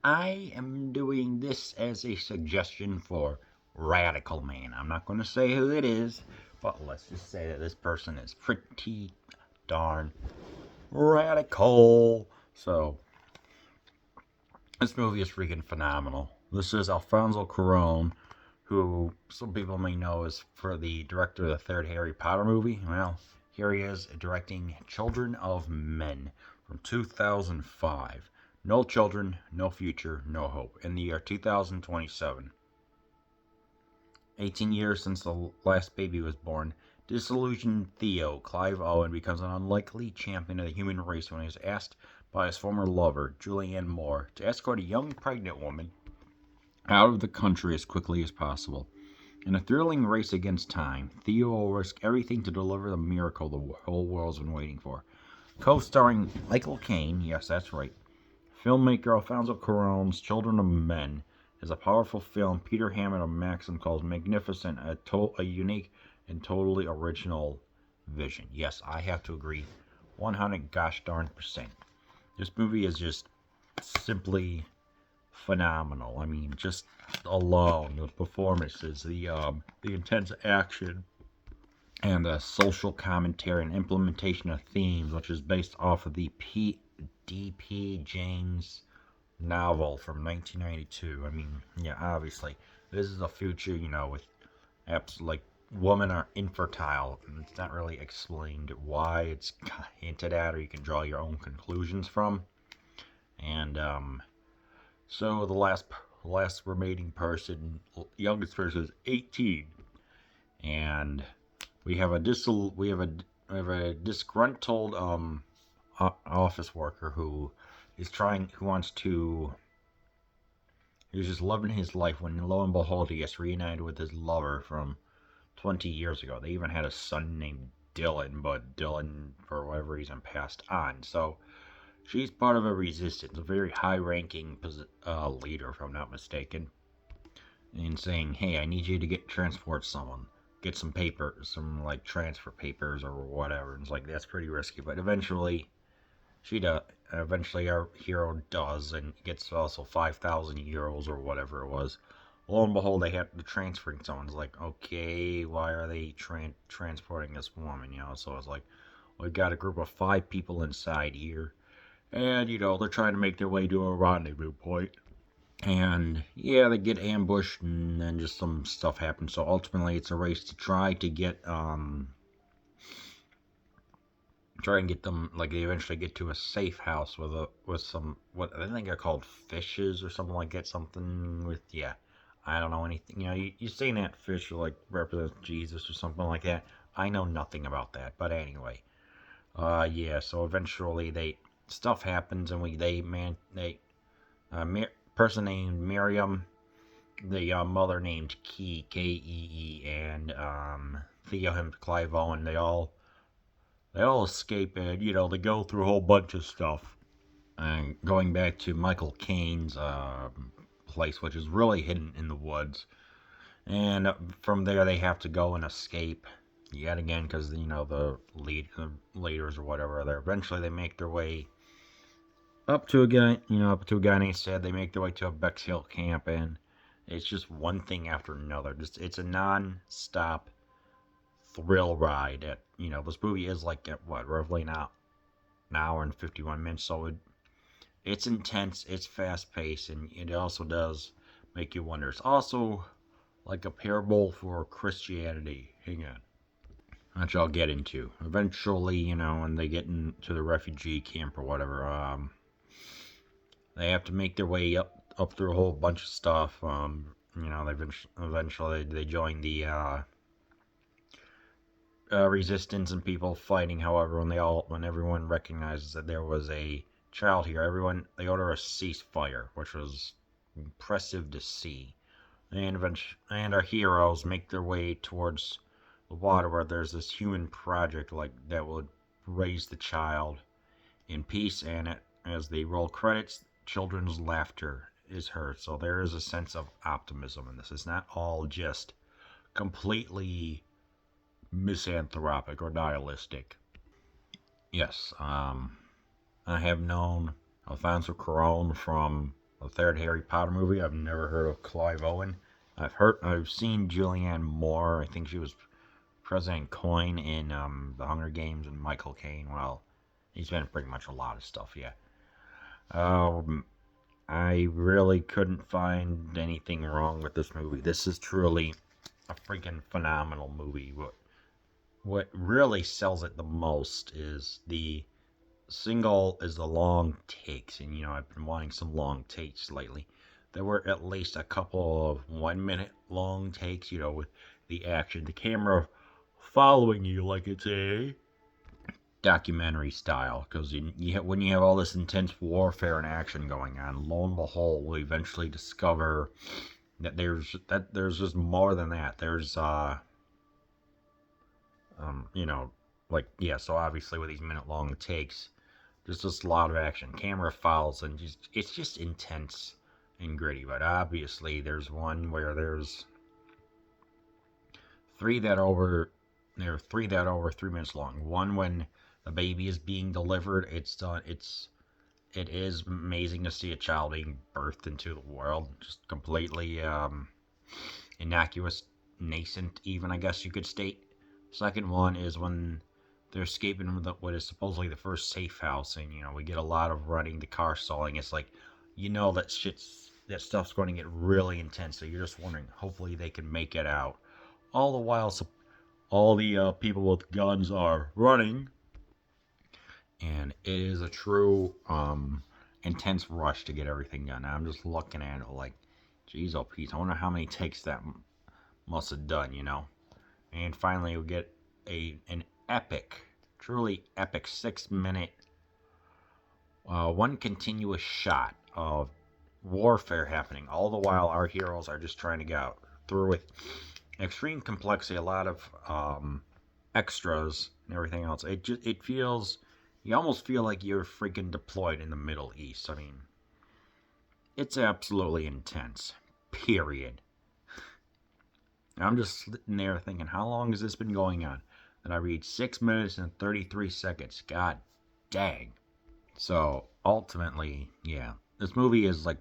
I am doing this as a suggestion for Radical Man. I'm not going to say who it is, but let's just say that this person is pretty darn radical. So, this movie is freaking phenomenal. This is Alfonso Cuarón, who some people may know is for the director of the third Harry Potter movie. Well, here he is directing Children of Men from 2005. No children, no future, no hope. In the year 2027. 18 years since the last baby was born, disillusioned Theo, Clive Owen, becomes an unlikely champion of the human race when he is asked by his former lover, Julianne Moore, to escort a young pregnant woman out of the country as quickly as possible. In a thrilling race against time, Theo will risk everything to deliver the miracle the whole world's been waiting for. Co-starring Michael Caine, yes, that's right, filmmaker Alfonso Cuarón's Children of Men is a powerful film Peter Hammond of Maxim calls magnificent, a unique and totally original vision. Yes, I have to agree, 100 gosh darn percent. This movie is just simply phenomenal. I mean, just alone, the performances, the intense action, and the social commentary and implementation of themes, which is based off of the D.P. James novel from 1992. I mean, yeah, obviously, this is a future, with like women are infertile, and it's not really explained why it's hinted at, or you can draw your own conclusions from. And so the last remaining person, youngest person, is 18, and we have a disgruntled office worker who he's just loving his life when lo and behold he gets reunited with his lover from 20 years ago. They even had a son named Dylan, but Dylan, for whatever reason, passed on. So she's part of a resistance, a very high-ranking leader, if I'm not mistaken, and saying, "Hey, I need you to transport someone, get some papers, some like transfer papers or whatever." And it's like that's pretty risky, but eventually she does. Eventually, our hero does, and gets also 5,000 euros or whatever it was. Lo and behold, they have to transferring someone's like, okay, why are they transporting this woman? So it's like, we've got a group of 5 people inside here, and they're trying to make their way to a rendezvous point. And yeah, they get ambushed, and then just some stuff happens. So ultimately, it's a race to try and get them, like, they eventually get to a safe house with some, what I think are called fishes or something like that. Something with, yeah, I don't know anything. You saying that fish like represents Jesus or something like that. I know nothing about that, but anyway, yeah. So eventually, stuff happens, and person named Miriam, the mother named Kee, and Theo and Clive Owen, they all escape, and they go through a whole bunch of stuff. And going back to Michael Caine's place, which is really hidden in the woods, and from there they have to go and escape yet again because the leaders or whatever are there. Eventually, they make their way up to a guy named Sid. They make their way to a Bexhill camp, and it's just one thing after another. It's a non-stop thrill ride. This movie is like roughly an hour and 51 minutes. So it's intense, it's fast paced, and it also does make you wonder. It's also like a parable for Christianity. Hang on. Which I'll get into. Eventually, when they get into the refugee camp or whatever, they have to make their way up through a whole bunch of stuff. Eventually they join the resistance and people fighting. However, when everyone recognizes that there was a child here, they order a ceasefire, which was impressive to see. And our heroes make their way towards the water where there's this human project that would raise the child in peace. And as they roll credits, children's laughter is heard. So there is a sense of optimism in this. It's not all just completely misanthropic or nihilistic. Yes, I have known Alfonso Cuarón from the third Harry Potter movie. I've never heard of Clive Owen. I've seen Julianne Moore. I think she was President Coin in The Hunger Games, and Michael Caine. Well, he's been in pretty much a lot of stuff, yeah. Um, I really couldn't find anything wrong with this movie. This is truly a freaking phenomenal movie. What really sells it the most is the long takes, and I've been wanting some long takes lately. There were at least a couple of 1 minute long takes, with the action, the camera following you like it's a documentary style. Because when you have all this intense warfare and action going on, lo and behold, we eventually discover that there's just more than that. There's you know, like, yeah. So obviously with these minute long takes, there's just a lot of action, camera follows, and it's just intense and gritty. But obviously, there's one where there's three that are over there are three that are over 3 minutes long. One when the baby is being delivered. It is amazing to see a child being birthed into the world, just completely innocuous, nascent, even, I guess you could state. Second one is when they're escaping from what is supposedly the first safe house, and we get a lot of running, the car stalling. It's like, that stuff's going to get really intense. So you're just wondering, hopefully they can make it out. All the while, all the people with guns are running, and it is a true intense rush to get everything done. I'm just looking at it like, geez, oh Pete, I wonder how many takes that must have done. And finally, we get an epic, truly epic 6 minute, one continuous shot of warfare happening. All the while, our heroes are just trying to get out through with extreme complexity, a lot of extras and everything else. It feels, you almost feel like you're freaking deployed in the Middle East. I mean, it's absolutely intense. Period. I'm just sitting there thinking, how long has this been going on? And I read 6 minutes and 33 seconds. God dang. So, ultimately, yeah. This movie is like,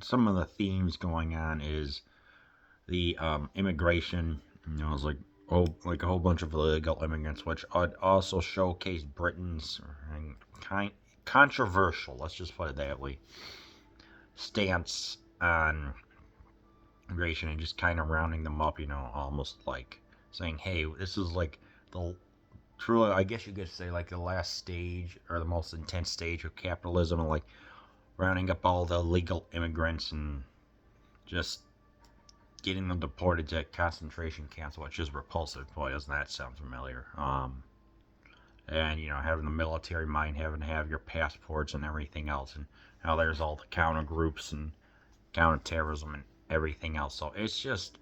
some of the themes going on is the immigration. It's like a whole bunch of illegal immigrants, which also showcase Britain's controversial, let's just put it that way, stance on immigration, and just kind of rounding them up, almost like saying, hey, this is like the truly, I guess you could say, like the last stage or the most intense stage of capitalism, and like rounding up all the illegal immigrants and just getting them deported to concentration camps, which is repulsive. Boy, doesn't that sound familiar? And having the military mind, having to have your passports and everything else, and how there's all the counter groups and counterterrorism and everything else. So it's just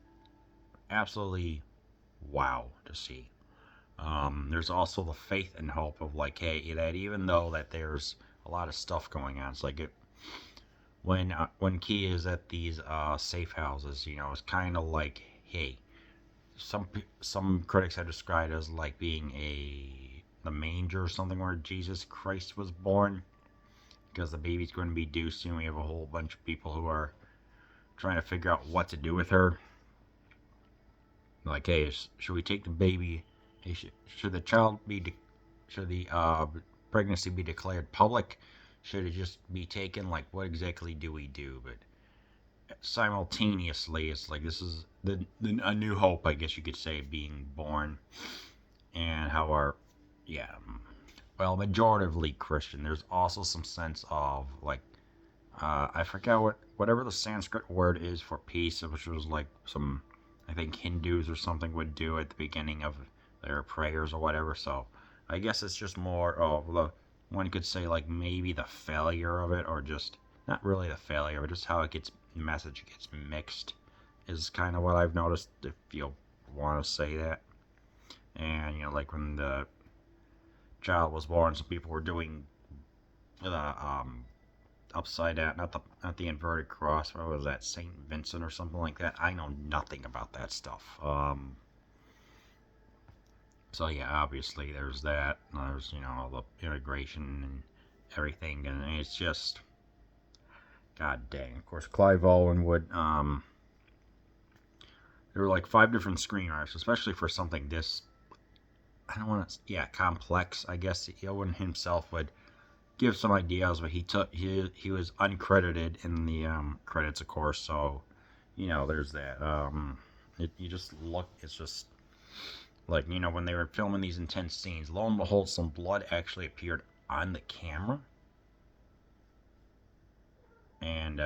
absolutely wow to see. There's also the faith and hope of like, hey, that even though that there's a lot of stuff going on, it's like when Key is at these safe houses, it's kind of like, hey, some critics have described it as like being the manger or something where Jesus Christ was born, because the baby's going to be due soon. We have a whole bunch of people who are trying to figure out what to do with her. Like, hey, should we take the baby? Hey, should the child should the pregnancy be declared public? Should it just be taken? Like, what exactly do we do? But simultaneously, it's like this is a new hope, I guess you could say, being born, and how yeah, well, majoritively Christian. There's also some sense of like, I forgot whatever the Sanskrit word is for peace, which was like some, I think Hindus or something would do at the beginning of their prayers or whatever. So I guess it's just more of one could say like maybe the failure of it, or just not really the failure, but just how the message gets mixed is kind of what I've noticed, if you want to say that. And like when the child was born, some people were doing the upside down, not the inverted cross. What was that, Saint Vincent or something like that? I know nothing about that stuff. So yeah, obviously there's that. There's all the immigration and everything, and it's just God dang. Of course, Clive Owen would, there were like 5 different screenwriters, especially for something this, I don't want to, yeah, complex. I guess Owen himself would give some ideas, but he was uncredited in the credits, of course. So, there's that. You just look. It's just like when they were filming these intense scenes. Lo and behold, some blood actually appeared on the camera, and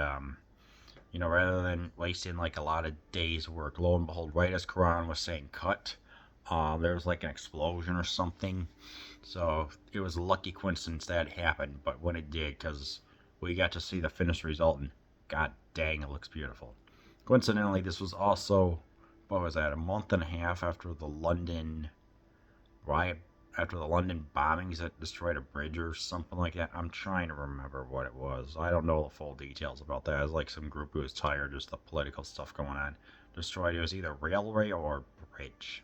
rather than wasting like a lot of days' work, lo and behold, right as Karan was saying cut, there was like an explosion or something. So it was a lucky coincidence that happened, but when it did, because we got to see the finished result, and god dang, it looks beautiful. Coincidentally, this was also, what was that, a month and a half after the London riot, after the London bombings that destroyed a bridge or something like that. I'm trying to remember what it was. I don't know the full details about that. It was like some group who was tired, just the political stuff going on. Destroyed, it was either railway or bridge.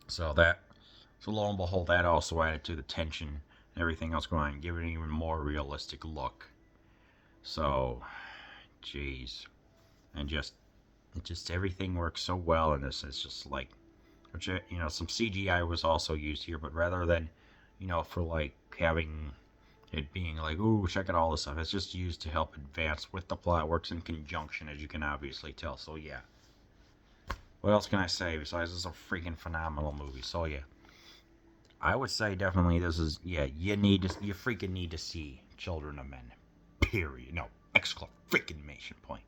So that, so lo and behold, that also added to the tension and everything else going on, giving it an even more realistic look. So, jeez, and just everything works so well in this. It's just like, which some CGI was also used here, but rather than, for like having it being like, ooh, check out all this stuff, it's just used to help advance with the plot. It works in conjunction, as you can obviously tell. So yeah, what else can I say besides this is a freaking phenomenal movie? So yeah, I would say definitely this is, yeah, you freaking need to see Children of Men. Period. No, exclamation point.